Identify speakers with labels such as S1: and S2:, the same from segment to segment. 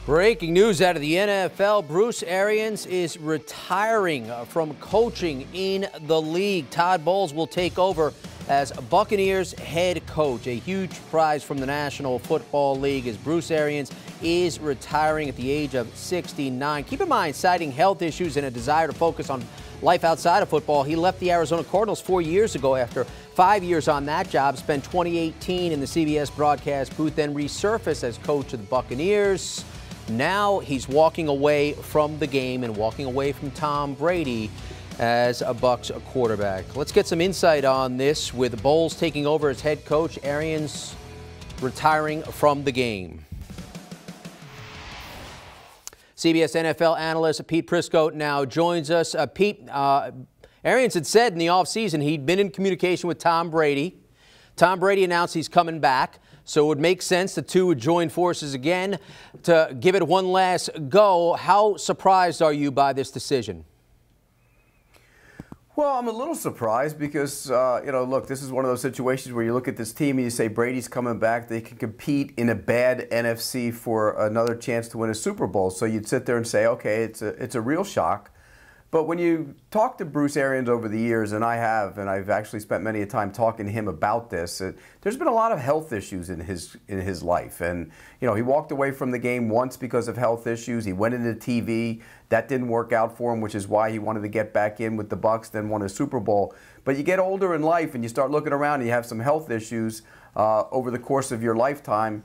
S1: Breaking news out of the NFL, Bruce Arians is retiring from coaching in the league. Todd Bowles will take over as Buccaneers head coach. A huge prize from the National Football League as Bruce Arians is retiring at the age of 69. Keep in mind, citing health issues and a desire to focus on life outside of football, he left the Arizona Cardinals 4 years ago after 5 years on that job, spent 2018 in the CBS broadcast booth, then resurfaced as coach of the Buccaneers. Now he's walking away from the game and walking away from Tom Brady as a Bucs quarterback. Let's get some insight on this with Bowles taking over as head coach, Arians retiring from the game. CBS NFL analyst Pete Prisco now joins us. Pete, Arians had said in the offseason he'd been in communication with Tom Brady. Tom Brady announced he's coming back, so it would make sense the two would join forces again to give it one last go. How surprised are you by this decision?
S2: Well, I'm a little surprised because, look, this is one of those situations where you look at this team and you say Brady's coming back. They can compete in a bad NFC for another chance to win a Super Bowl. So you'd sit there and say, okay, it's a real shock. But when you talk to Bruce Arians over the years, and I've actually spent many a time talking to him about this, there's been a lot of health issues in his life. And, he walked away from the game once because of health issues. He went into TV. That didn't work out for him, which is why he wanted to get back in with the Bucs, then won a Super Bowl. But you get older in life and you start looking around and you have some health issues over the course of your lifetime.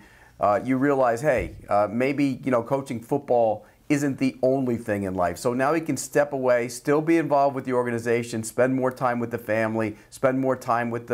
S2: You realize, hey, maybe, coaching football isn't the only thing in life. So now he can step away, still be involved with the organization, spend more time with the family, spend more time with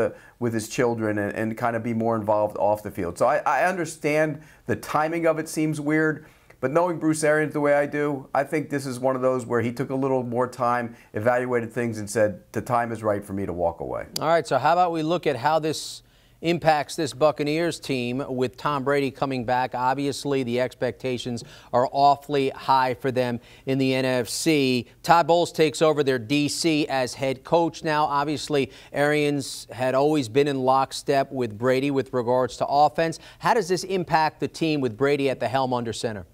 S2: his children, and kind of be more involved off the field. So I understand the timing of it seems weird, but knowing Bruce Arians the way I do, I think this is one of those where he took a little more time, evaluated things, and said, the time is right for me to walk away.
S1: All right, so how about we look at how this impacts this Buccaneers team with Tom Brady coming back. Obviously, the expectations are awfully high for them in the NFC. Todd Bowles takes over their DC as head coach now. Obviously, Arians had always been in lockstep with Brady with regards to offense. How does this impact the team with Brady at the helm under center?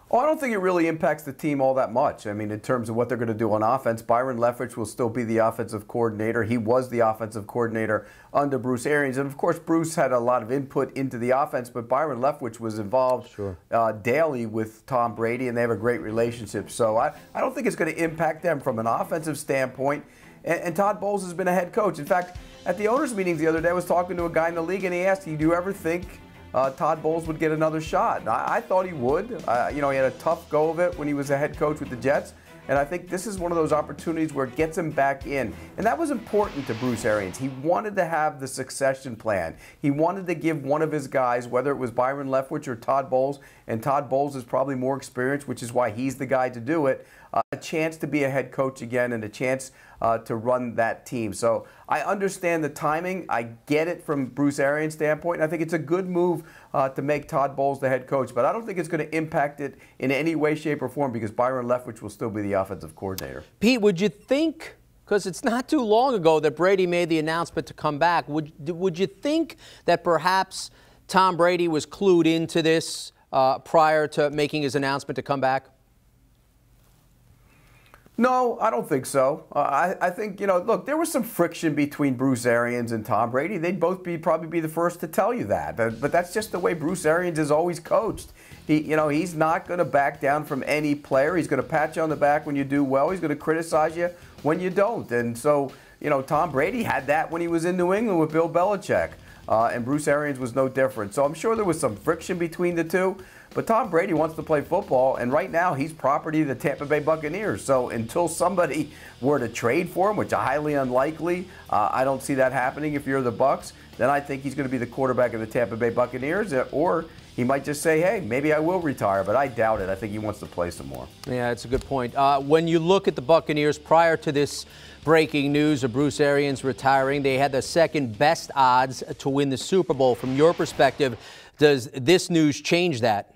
S2: Oh, I don't think it really impacts the team all that much. I mean, in terms of what they're going to do on offense, Byron Leftwich will still be the offensive coordinator. He was the offensive coordinator under Bruce Arians. And, of course, Bruce had a lot of input into the offense, but Byron Leftwich was involved daily with Tom Brady, and they have a great relationship. So I don't think it's going to impact them from an offensive standpoint. And Todd Bowles has been a head coach. In fact, at the owners' meetings the other day, I was talking to a guy in the league, and he asked, do you ever think Todd Bowles would get another shot? And I thought he would. He had a tough go of it when he was a head coach with the Jets. And I think this is one of those opportunities where it gets him back in. And that was important to Bruce Arians. He wanted to have the succession plan. He wanted to give one of his guys, whether it was Byron Leftwich or Todd Bowles, and Todd Bowles is probably more experienced, which is why he's the guy to do it, a chance to be a head coach again and a chance to run that team. So I understand the timing. I get it from Bruce Arians' standpoint. I think it's a good move to make Todd Bowles the head coach, but I don't think it's going to impact it in any way, shape, or form because Byron Leftwich will still be the offensive coordinator.
S1: Pete, would you think, because it's not too long ago that Brady made the announcement to come back, would you think that perhaps Tom Brady was clued into this prior to making his announcement to come back?
S2: No, I don't think so. I think, look, there was some friction between Bruce Arians and Tom Brady. They'd both probably be the first to tell you that. But that's just the way Bruce Arians has always coached. He's not going to back down from any player. He's going to pat you on the back when you do well. He's going to criticize you when you don't. And so, Tom Brady had that when he was in New England with Bill Belichick. And Bruce Arians was no different. So I'm sure there was some friction between the two. But Tom Brady wants to play football, and right now he's property of the Tampa Bay Buccaneers. So until somebody were to trade for him, which is highly unlikely, I don't see that happening if you're the Bucs, then I think he's going to be the quarterback of the Tampa Bay Buccaneers, or he might just say, hey, maybe I will retire, but I doubt it. I think he wants to play some more.
S1: Yeah, that's a good point. When you look at the Buccaneers prior to this breaking news of Bruce Arians retiring, they had the second best odds to win the Super Bowl. From your perspective, does this news change that?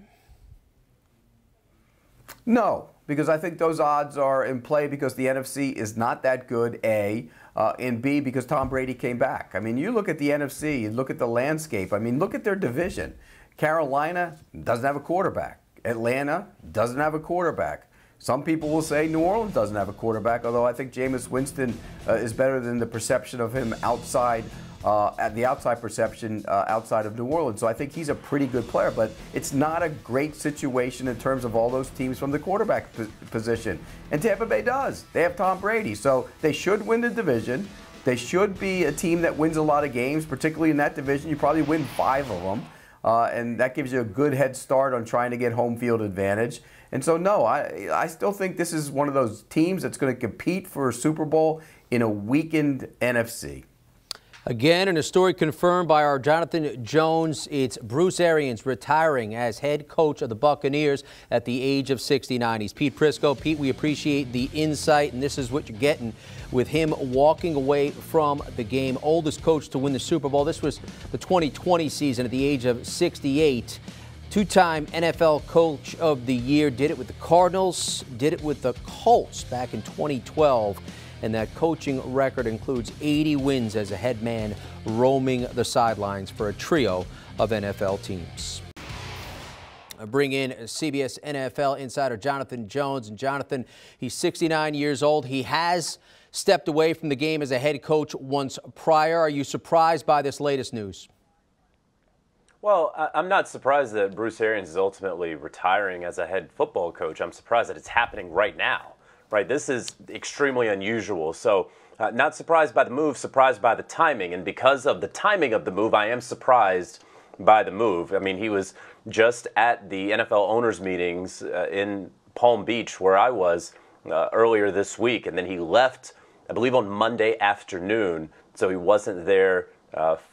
S2: No, because I think those odds are in play because the NFC is not that good, A, and B, because Tom Brady came back. I mean, you look at the NFC, you look at the landscape. I mean, look at their division. Carolina doesn't have a quarterback. Atlanta doesn't have a quarterback. Some people will say New Orleans doesn't have a quarterback, although I think Jameis Winston is better than the perception of him outside, at the outside perception outside of New Orleans. So I think he's a pretty good player, but it's not a great situation in terms of all those teams from the quarterback position. And Tampa Bay does. They have Tom Brady, so they should win the division. They should be a team that wins a lot of games, particularly in that division. You probably win 5 of them, and that gives you a good head start on trying to get home field advantage. And so, no, I still think this is one of those teams that's going to compete for a Super Bowl in a weakened NFC.
S1: Again, in a story confirmed by our Jonathan Jones, it's Bruce Arians retiring as head coach of the Buccaneers at the age of 69. He's Pete Prisco. Pete, we appreciate the insight, and this is what you're getting with him walking away from the game. Oldest coach to win the Super Bowl. This was the 2020 season at the age of 68. Two-time NFL Coach of the Year. Did it with the Cardinals, did it with the Colts back in 2012. And that coaching record includes 80 wins as a head man roaming the sidelines for a trio of NFL teams. I bring in CBS NFL insider Jonathan Jones. And Jonathan, he's 69 years old. He has stepped away from the game as a head coach once prior. Are you surprised by this latest news?
S3: Well, I'm not surprised that Bruce Arians is ultimately retiring as a head football coach. I'm surprised that it's happening right now. Right, this is extremely unusual. So not surprised by the move, surprised by the timing. And because of the timing of the move, I am surprised by the move. I mean, he was just at the NFL owners meetings in Palm Beach, where I was earlier this week. And then he left, I believe, on Monday afternoon. So he wasn't there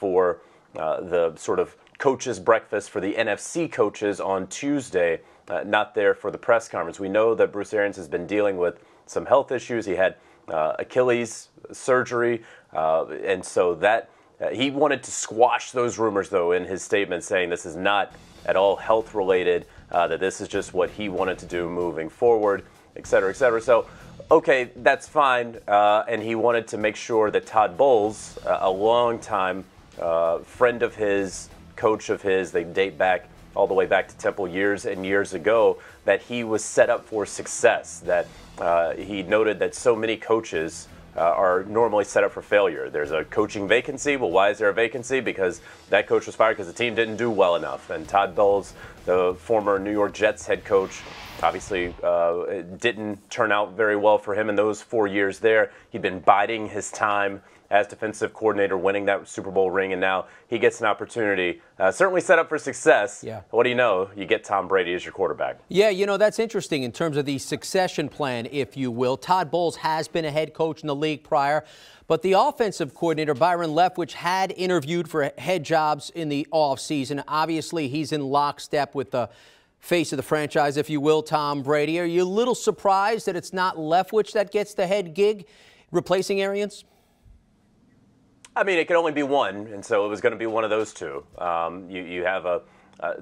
S3: for the sort of coaches' breakfast for the NFC coaches on Tuesday. Not there for the press conference. We know that Bruce Arians has been dealing with some health issues. He had Achilles surgery, and so that he wanted to squash those rumors, though, in his statement, saying this is not at all health related, that this is just what he wanted to do moving forward, et cetera, et cetera. So, okay, that's fine. And he wanted to make sure that Todd Bowles, a longtime friend of his, coach of his, they date back all the way back to Temple years and years ago, that he was set up for success, that he noted that so many coaches are normally set up for failure. There's a coaching vacancy. Well, why is there a vacancy? Because that coach was fired because the team didn't do well enough. And Todd Bowles, the former New York Jets head coach, obviously it didn't turn out very well for him in those 4 years there. He'd been biding his time as defensive coordinator, winning that Super Bowl ring, and now he gets an opportunity, certainly set up for success.
S1: Yeah.
S3: What do you know? You get Tom Brady as your quarterback.
S1: Yeah, you know, that's interesting in terms of the succession plan, if you will. Todd Bowles has been a head coach in the league prior, but the offensive coordinator, Byron Leftwich, had interviewed for head jobs in the offseason. Obviously, he's in lockstep with the face of the franchise, if you will, Tom Brady. Are you a little surprised that it's not Leftwich that gets the head gig, replacing Arians?
S3: I mean, it could only be one, and so it was going to be one of those two. You have a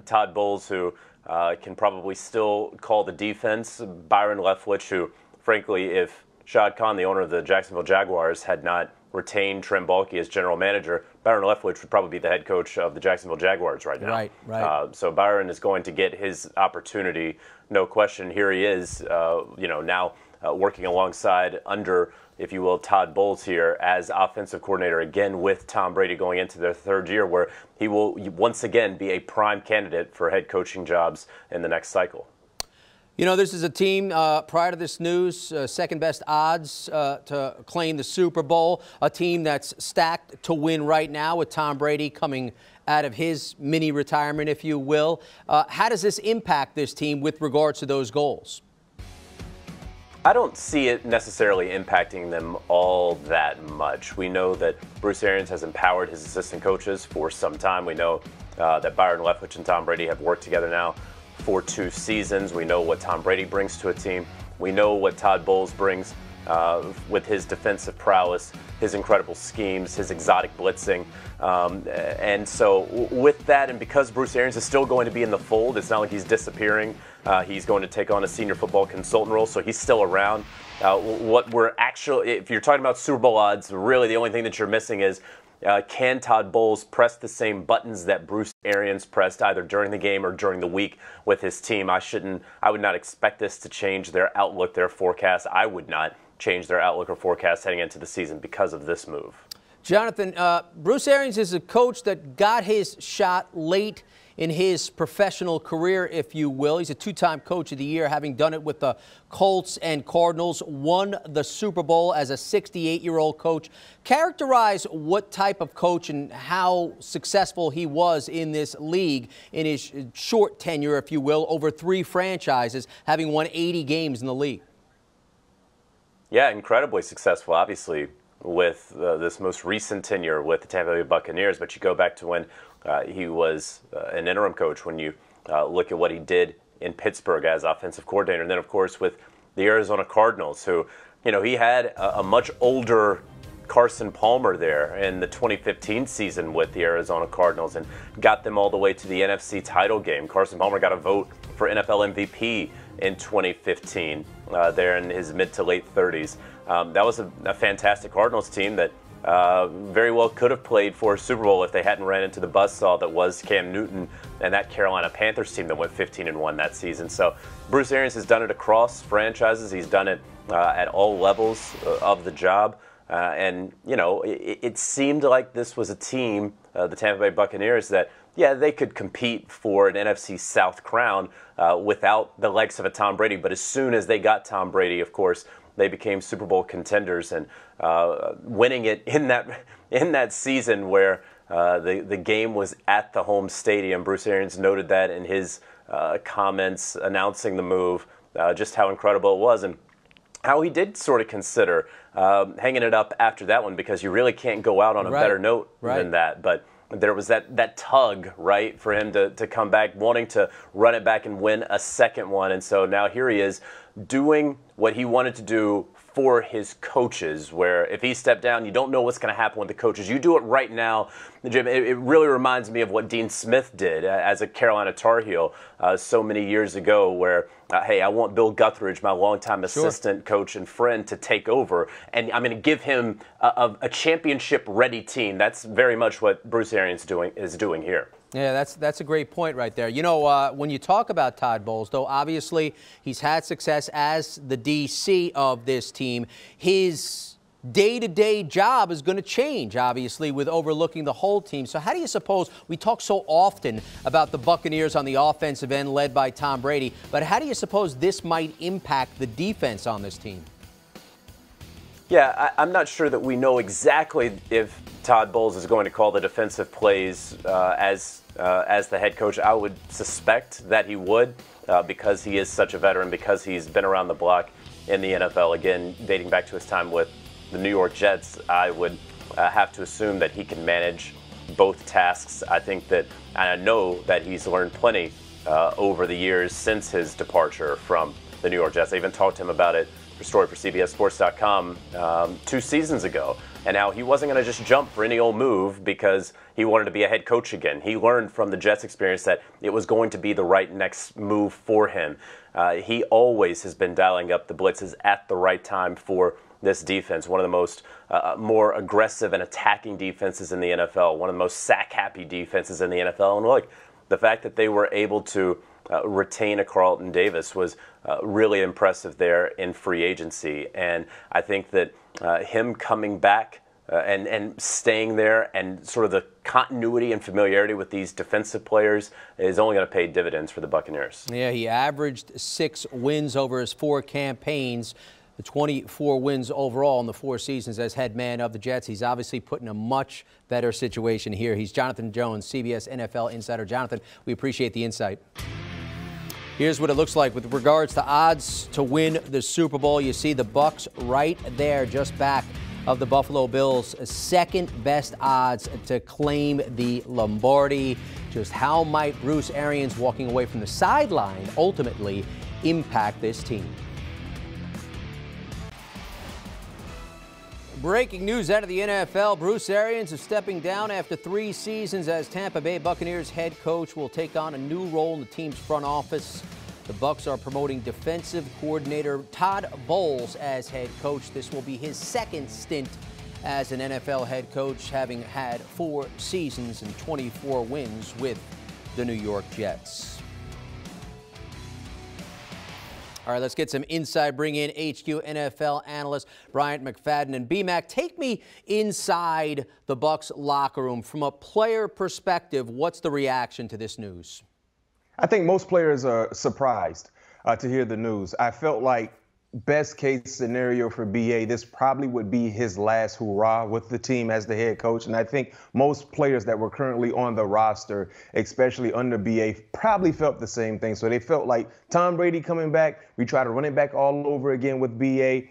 S3: Todd Bowles who can probably still call the defense. Byron Leftwich, who, frankly, if Shad Khan, the owner of the Jacksonville Jaguars, had not retained Trent Baalke as general manager, Byron Leftwich would probably be the head coach of the Jacksonville Jaguars right now. Right. So Byron is going to get his opportunity, no question. Here he is, now working alongside under, if you will, Todd Bowles here as offensive coordinator, again with Tom Brady going into their third year, where he will once again be a prime candidate for head coaching jobs in the next cycle.
S1: You know, this is a team, prior to this news, second best odds to claim the Super Bowl, a team that's stacked to win right now with Tom Brady coming out of his mini retirement, if you will. How does this impact this team with regards to those goals?
S3: I don't see it necessarily impacting them all that much. We know that Bruce Arians has empowered his assistant coaches for some time. We know that Byron Leftwich and Tom Brady have worked together now for 2 seasons. We know what Tom Brady brings to a team. We know what Todd Bowles brings with his defensive prowess, his incredible schemes, his exotic blitzing. And so with that, and because Bruce Arians is still going to be in the fold, it's not like he's disappearing. He's going to take on a senior football consultant role, so he's still around. What we're actually, if you're talking about Super Bowl odds, really the only thing that you're missing is Can Todd Bowles press the same buttons that Bruce Arians pressed either during the game or during the week with his team? I would not expect this to change their outlook, their forecast. I would not change their outlook or forecast heading into the season because of this move.
S1: Jonathan, Bruce Arians is a coach that got his shot late in his professional career, if you will. He's a two-time Coach of the Year, having done it with the Colts and Cardinals, won the Super Bowl as a 68-year-old coach. Characterize what type of coach and how successful he was in this league in his short tenure, if you will, over 3 franchises, having won 80 games in the league.
S3: Yeah, incredibly successful, obviously, with this most recent tenure with the Tampa Bay Buccaneers. But you go back to when he was an interim coach, when you look at what he did in Pittsburgh as offensive coordinator. And then, of course, with the Arizona Cardinals, who, he had a much older Carson Palmer there in the 2015 season with the Arizona Cardinals and got them all the way to the NFC title game. Carson Palmer got a vote for NFL MVP in 2015 there in his mid to late 30s. That was a fantastic Cardinals team that very well could have played for a Super Bowl if they hadn't ran into the buzzsaw that was Cam Newton and that Carolina Panthers team that went 15-1 that season. So Bruce Arians has done it across franchises. He's done it at all levels of the job. And, it seemed like this was a team, the Tampa Bay Buccaneers, that, yeah, they could compete for an NFC South crown without the likes of a Tom Brady. But as soon as they got Tom Brady, of course, they became Super Bowl contenders and winning it in that season where the game was at the home stadium. Bruce Arians noted that in his comments announcing the move, just how incredible it was and how he did sort of consider hanging it up after that one, because you really can't go out on a better note than that. But there was that tug, right, for him to come back, wanting to run it back and win a second one. And so now here he is doing what he wanted to do for his coaches, where if he stepped down, you don't know what's going to happen with the coaches. You do it right now, Jim. It really reminds me of what Dean Smith did as a Carolina Tar Heel so many years ago, where, hey, I want Bill Guthridge, my longtime assistant coach and friend, to take over, and I'm going to give him a championship-ready team. That's very much what Bruce Arians is doing here.
S1: Yeah, that's a great point right there. When you talk about Todd Bowles, though, obviously he's had success as the DC of this team. His day-to-day job is going to change, obviously, with overlooking the whole team. So how do you suppose, we talk so often about the Buccaneers on the offensive end led by Tom Brady, but how do you suppose this might impact the defense on this team?
S3: Yeah, I'm not sure that we know exactly if Todd Bowles is going to call the defensive plays as the head coach. I would suspect that he would because he is such a veteran, because he's been around the block in the NFL, again, dating back to his time with the New York Jets. I would have to assume that he can manage both tasks. I think that, and I know that he's learned plenty over the years since his departure from the New York Jets. I even talked to him about it for a story for CBS Sports.com 2 seasons ago, and how he wasn't going to just jump for any old move because he wanted to be a head coach again. He learned from the Jets experience that it was going to be the right next move for him. He always has been dialing up the blitzes at the right time for this defense, one of the most more aggressive and attacking defenses in the NFL, one of the most sack-happy defenses in the NFL. And look, the fact that they were able to retain a Carlton Davis was really impressive there in free agency. And I think that him coming back and staying there, and sort of the continuity and familiarity with these defensive players, is only going to pay dividends for the Buccaneers.
S1: Yeah, he averaged 6 wins over his 4 campaigns. The 24 wins overall in the 4 seasons as head man of the Jets. He's obviously put in a much better situation here. He's Jonathan Jones, CBS NFL insider. Jonathan, we appreciate the insight. Here's what it looks like with regards to odds to win the Super Bowl. You see the Bucs right there, just back of the Buffalo Bills. Second best odds to claim the Lombardi. Just how might Bruce Arians walking away from the sideline ultimately impact this team? Breaking news out of the NFL. Bruce Arians is stepping down after 3 seasons as Tampa Bay Buccaneers head coach. Will take on a new role in the team's front office. The Bucs are promoting defensive coordinator Todd Bowles as head coach. This will be his 2nd stint as an NFL head coach, having had 4 seasons and 24 wins with the New York Jets. All right, let's get some inside. Bring in HQ NFL analyst Bryant McFadden. And B-Mac, take me inside the Bucs locker room. From a player perspective, what's the reaction to this news?
S4: I think most players are surprised to hear the news. I felt like best case scenario for BA, this probably would be his last hurrah with the team as the head coach. And I think most players that were currently on the roster, especially under BA, probably felt the same thing. So they felt like Tom Brady coming back, we try to run it back all over again with BA.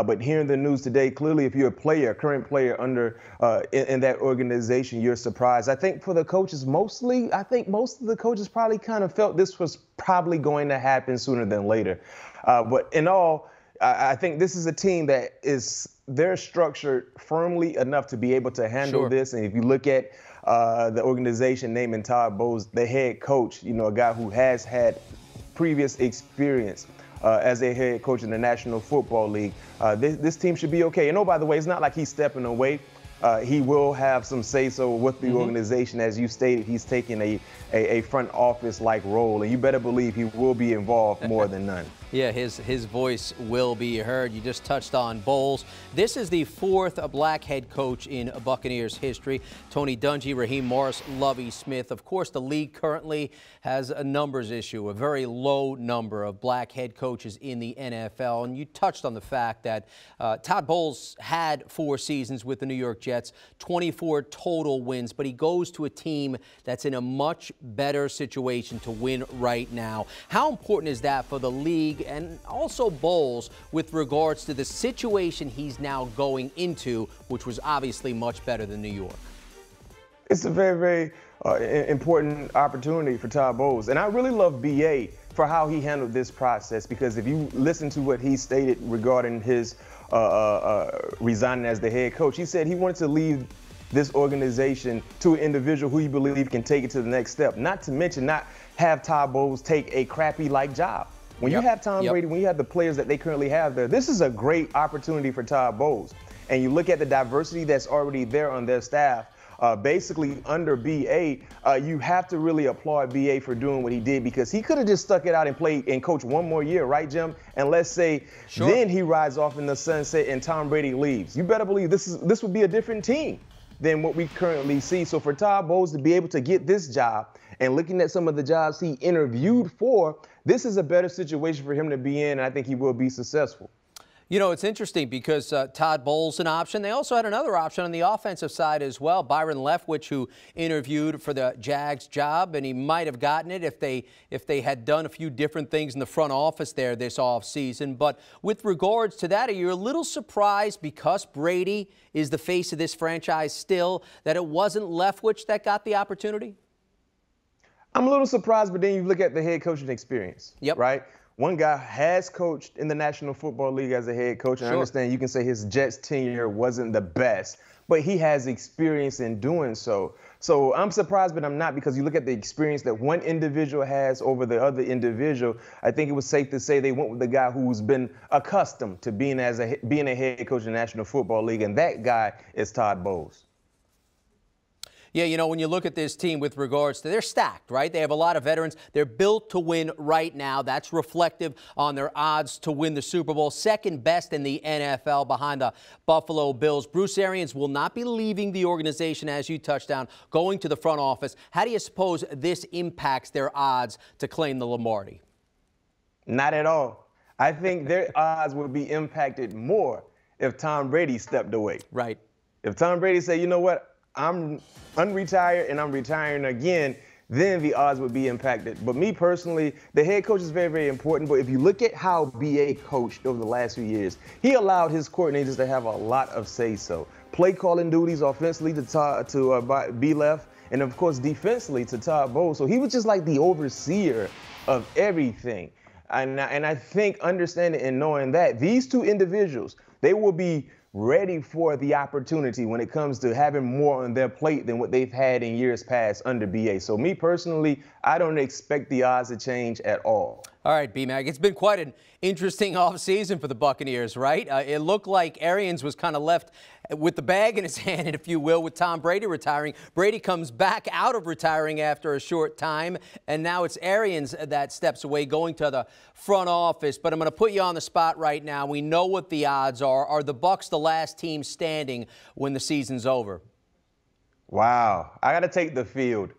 S4: But hearing the news today, clearly if you're a player, current player under in that organization, you're surprised. I think for the coaches mostly, I think most of the coaches probably kind of felt this was probably going to happen sooner than later. But in all, I think this is a team that they're structured firmly enough to be able to handle this. And if you look at the organization naming Todd Bowles, the head coach, a guy who has had previous experience as a head coach in the National Football League, this team should be okay. And by the way, it's not like he's stepping away. He will have some say-so with the organization. As you stated, he's taking a front office-like role, and you better believe he will be involved more than none.
S1: Yeah, his voice will be heard. You just touched on Bowles. This is the 4th black head coach in Buccaneers history. Tony Dungy, Raheem Morris, Lovie Smith. Of course, the league currently has a numbers issue, a very low number of black head coaches in the NFL. And you touched on the fact that Todd Bowles had 4 seasons with the New York Jets, 24 total wins, but he goes to a team that's in a much better situation to win right now. How important is that for the league and also Bowles with regards to the situation he's now going into, which was obviously much better than New York?
S4: It's a very, very important opportunity for Todd Bowles. And I really love BA for how he handled this process, because if you listen to what he stated regarding his resigning as the head coach, he said he wanted to leave this organization to an individual who he believed can take it to the next step. Not to mention not have Todd Bowles take a crappy-like job. When you have Tom Brady, when you have the players that they currently have there, this is a great opportunity for Todd Bowles. And you look at the diversity that's already there on their staff, basically under BA, you have to really applaud BA for doing what he did, because he could have just stuck it out and played and coached one more year, right, Jim? And let's say then he rides off in the sunset and Tom Brady leaves. You better believe this would be a different team than what we currently see. So for Todd Bowles to be able to get this job, and looking at some of the jobs he interviewed for, this is a better situation for him to be in, and I think he will be successful.
S1: You know, it's interesting because Todd Bowles an option. They also had another option on the offensive side as well. Byron Leftwich, who interviewed for the Jags job, and he might have gotten it if they had done a few different things in the front office there this offseason. But with regards to that, are you a little surprised, because Brady is the face of this franchise still, that it wasn't Leftwich that got the opportunity?
S4: I'm a little surprised, but then you look at the head coaching experience, right? One guy has coached in the National Football League as a head coach, and I understand you can say his Jets tenure wasn't the best, but he has experience in doing so. So I'm surprised, but I'm not, because you look at the experience that one individual has over the other individual. I think it was safe to say they went with the guy who's been accustomed to being a head coach in the National Football League, and that guy is Todd Bowles.
S1: Yeah, you know, when you look at this team with regards to, they're stacked, right? They have a lot of veterans. They're built to win right now. That's reflective on their odds to win the Super Bowl. Second best in the NFL behind the Buffalo Bills. Bruce Arians will not be leaving the organization, as you touched on, going to the front office. How do you suppose this impacts their odds to claim the Lombardi? Not
S4: at all. I think their odds would be impacted more if Tom Brady stepped away.
S1: Right.
S4: If Tom Brady said, you know what, I'm unretired and I'm retiring again, then the odds would be impacted. But me personally, the head coach is very, very important. But if you look at how BA coached over the last few years, he allowed his coordinators to have a lot of say-so. Play calling duties offensively to B left, and of course defensively to Todd Bowles. So he was just like the overseer of everything. And I think understanding and knowing that these two individuals, they will be ready for the opportunity when it comes to having more on their plate than what they've had in years past under BA. So me personally, I don't expect the odds to change at all.
S1: All right, B-Mac, it's been quite an interesting offseason for the Buccaneers, right? It looked like Arians was kind of left with the bag in his hand, if you will, with Tom Brady retiring. Brady comes back out of retiring after a short time, and now it's Arians that steps away, going to the front office. But I'm going to put you on the spot right now. We know what the odds are. Are the Bucs the last team standing when the season's over?
S4: Wow. I got to take the field.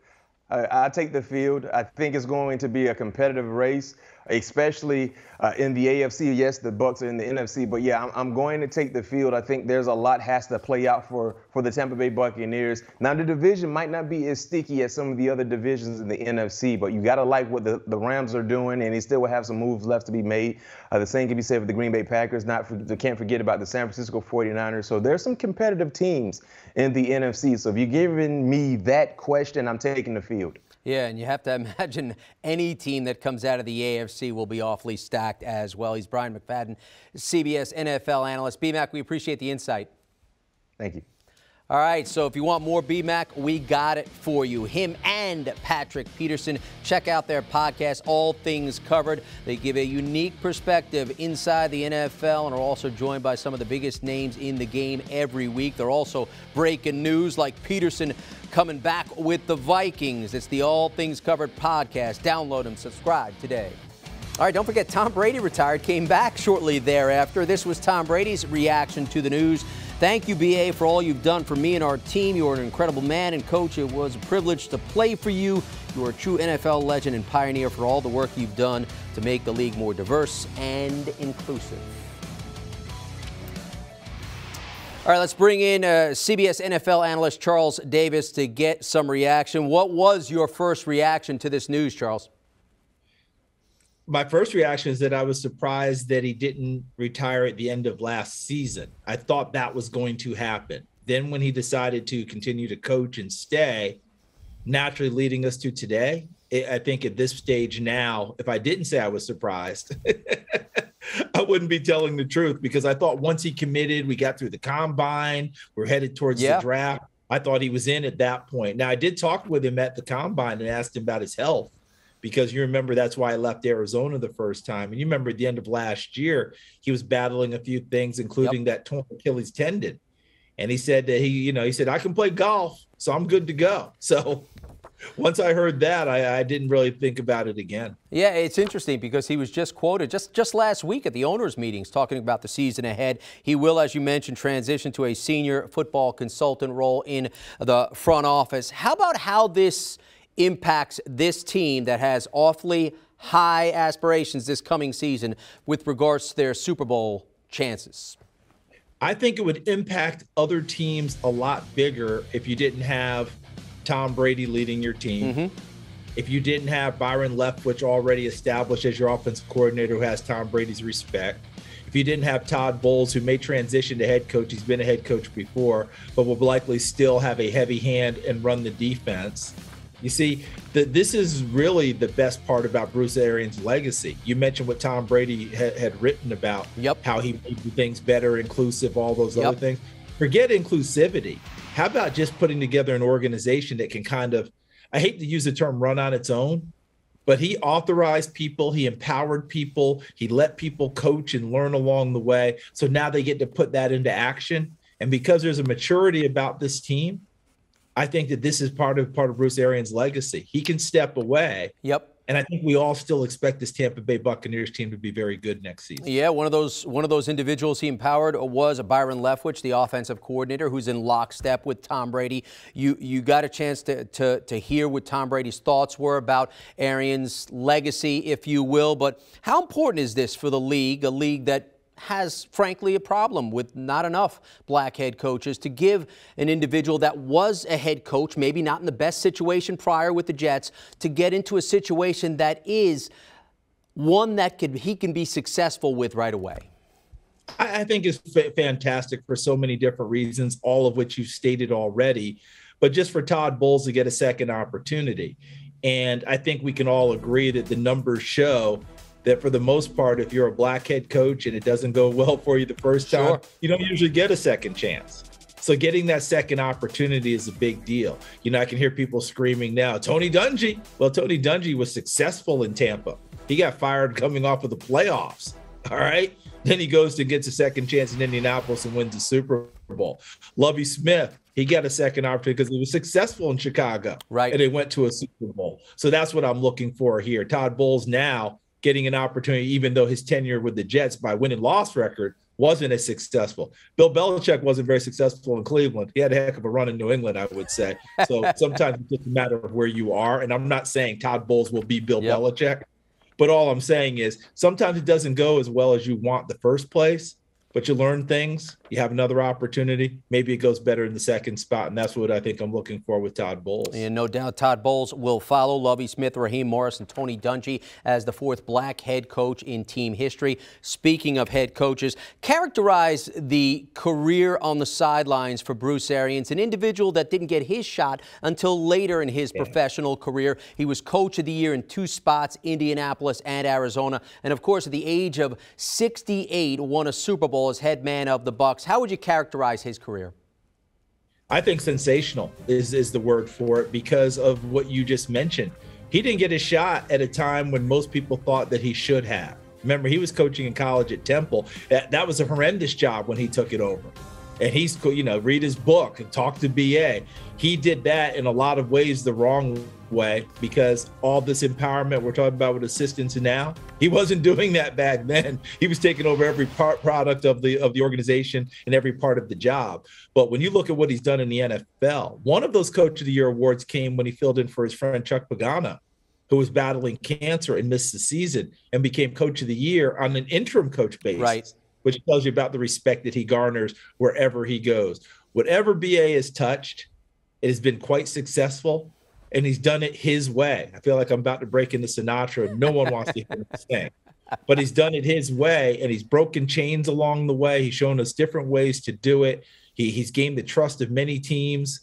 S4: I take the field. I think it's going to be a competitive race, especially in the AFC. Yes, the Bucs are in the NFC, but yeah, I'm going to take the field. I think there's a lot has to play out for the Tampa Bay Buccaneers. Now, the division might not be as sticky as some of the other divisions in the NFC, but you got to like what the Rams are doing, and they still will have some moves left to be made. The same can be said with the Green Bay Packers. Can't forget about the San Francisco 49ers. So there's some competitive teams in the NFC. So if you're giving me that question, I'm taking the field.
S1: Yeah, and you have to imagine any team that comes out of the AFC will be awfully stacked as well. He's Brian McFadden, CBS NFL analyst. B-Mac, we appreciate the insight.
S4: Thank you.
S1: All right, so if you want more B-Mac, we got it for you. Him and Patrick Peterson. Check out their podcast, All Things Covered. They give a unique perspective inside the NFL and are also joined by some of the biggest names in the game every week. They're also breaking news like Peterson coming back with the Vikings. It's the All Things Covered podcast. Download them, subscribe today. All right, don't forget Tom Brady retired, came back shortly thereafter. This was Tom Brady's reaction to the news. Thank you, BA, for all you've done for me and our team. You are an incredible man and coach. It was a privilege to play for you. You are a true NFL legend and pioneer for all the work you've done to make the league more diverse and inclusive. All right, let's bring in CBS NFL analyst Charles Davis to get some reaction. What was your first reaction to this news, Charles?
S5: My first reaction is that I was surprised that he didn't retire at the end of last season. I thought that was going to happen. Then when he decided to continue to coach and stay, naturally leading us to today, I think at this stage now, if I didn't say I was surprised, I wouldn't be telling the truth, because I thought once he committed, we got through the combine, we're headed towards the draft. I thought he was in at that point. Now, I did talk with him at the combine and asked him about his health, because you remember that's why I left Arizona the first time. And you remember at the end of last year, he was battling a few things, including that torn Achilles tendon. And he said that he said, I can play golf, so I'm good to go. So once I heard that, I didn't really think about it again.
S1: Yeah, it's interesting because he was just quoted just last week at the owners' meetings talking about the season ahead. He will, as you mentioned, transition to a senior football consultant role in the front office. How about how this impacts this team that has awfully high aspirations this coming season with regards to their Super Bowl chances?
S5: I think it would impact other teams a lot bigger if you didn't have Tom Brady leading your team. If you didn't have Byron Leftwich already established as your offensive coordinator who has Tom Brady's respect. If you didn't have Todd Bowles, who may transition to head coach, he's been a head coach before, but will likely still have a heavy hand and run the defense. You see, this is really the best part about Bruce Arians' legacy. You mentioned what Tom Brady had written about, how he made things better, inclusive, all those other things. Forget inclusivity. How about just putting together an organization that can kind of, I hate to use the term run on its own, but he authorized people, he empowered people, he let people coach and learn along the way. So now they get to put that into action. And because there's a maturity about this team, I think that this is part of Bruce Arians' legacy. He can step away. And I think we all still expect this Tampa Bay Buccaneers team to be very good next season.
S1: Yeah, one of those individuals he empowered was Byron Leftwich, the offensive coordinator, who's in lockstep with Tom Brady. You got a chance to hear what Tom Brady's thoughts were about Arians' legacy, if you will. But how important is this for the league, a league that has, frankly, a problem with not enough black head coaches, to give an individual that was a head coach, maybe not in the best situation prior with the Jets, to get into a situation that is one that he can be successful with right away?
S5: I think it's fantastic for so many different reasons, all of which you've stated already, but just for Todd Bowles to get a second opportunity. And I think we can all agree that the numbers show that for the most part, if you're a black head coach and it doesn't go well for you the first time, you don't usually get a second chance. So getting that second opportunity is a big deal. I can hear people screaming now, Tony Dungy. Well, Tony Dungy was successful in Tampa. He got fired coming off of the playoffs. All right. Then he goes to gets a second chance in Indianapolis and wins the Super Bowl. Lovie Smith, he got a second opportunity because he was successful in Chicago.
S1: Right.
S5: And they went to a Super Bowl. So that's what I'm looking for here. Todd Bowles now getting an opportunity, even though his tenure with the Jets by win-loss record wasn't as successful. Bill Belichick wasn't very successful in Cleveland. He had a heck of a run in New England, I would say. So sometimes it's just a matter of where you are. And I'm not saying Todd Bowles will be Bill Belichick. But all I'm saying is sometimes it doesn't go as well as you want the first place, but you learn things. You have another opportunity. Maybe it goes better in the second spot, and that's what I think I'm looking for with Todd Bowles.
S1: And no doubt Todd Bowles will follow Lovie Smith, Raheem Morris, and Tony Dungy as the fourth black head coach in team history. Speaking of head coaches, characterize the career on the sidelines for Bruce Arians, an individual that didn't get his shot until later in his professional career. He was coach of the year in two spots, Indianapolis and Arizona. And, of course, at the age of 68, won a Super Bowl as head man of the Bucs. How would you characterize his career?
S5: I think sensational is the word for it because of what you just mentioned. He didn't get a shot at a time when most people thought that he should have. Remember, he was coaching in college at Temple. That was a horrendous job when he took it over. And he's, read his book and talk to BA. He did that in a lot of ways the wrong way because all this empowerment we're talking about with assistants now, he wasn't doing that back then. He was taking over every product of the organization and every part of the job. But when you look at what he's done in the NFL, one of those Coach of the Year awards came when he filled in for his friend Chuck Pagano, who was battling cancer and missed the season and became Coach of the Year on an interim coach basis. Right. Which tells you about the respect that he garners wherever he goes. Whatever BA has touched, it has been quite successful, and he's done it his way. I feel like I'm about to break into Sinatra, and no one wants to hear me sing. But he's done it his way, and he's broken chains along the way. He's shown us different ways to do it. He's gained the trust of many teams,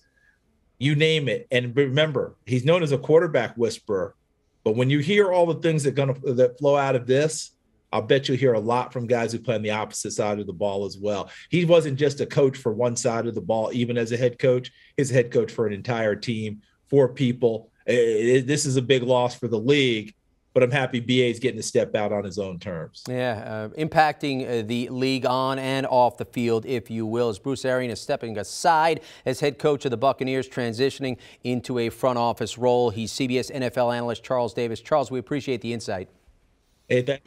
S5: you name it. And remember, he's known as a quarterback whisperer. But when you hear all the things that flow out of this, I'll bet you'll hear a lot from guys who play on the opposite side of the ball as well. He wasn't just a coach for one side of the ball, even as a head coach. He's a head coach for an entire team, for people. This is a big loss for the league, but I'm happy BA is getting to step out on his own terms.
S1: Yeah, impacting the league on and off the field, if you will, as Bruce Arians is stepping aside as head coach of the Buccaneers, transitioning into a front office role. He's CBS NFL analyst Charles Davis. Charles, we appreciate the insight.
S5: Hey, thanks.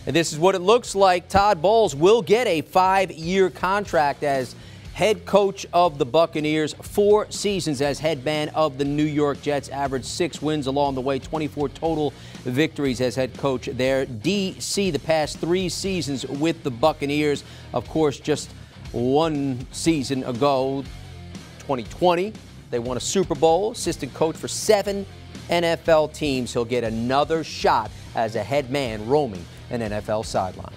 S1: And this is what it looks like. Todd Bowles will get a 5-year contract as head coach of the Buccaneers. 4 seasons as head man of the New York Jets. Averaged 6 wins along the way. 24 total victories as head coach there. DC the past 3 seasons with the Buccaneers. Of course, just 1 season ago, 2020, they won a Super Bowl. Assistant coach for 7 NFL teams. He'll get another shot as a head man roaming an NFL sideline.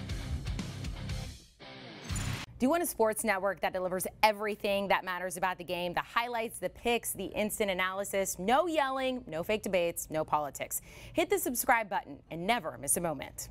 S6: Do you want a sports network that delivers everything that matters about the game? The highlights, the picks, the instant analysis, no yelling, no fake debates, no politics. Hit the subscribe button and never miss a moment.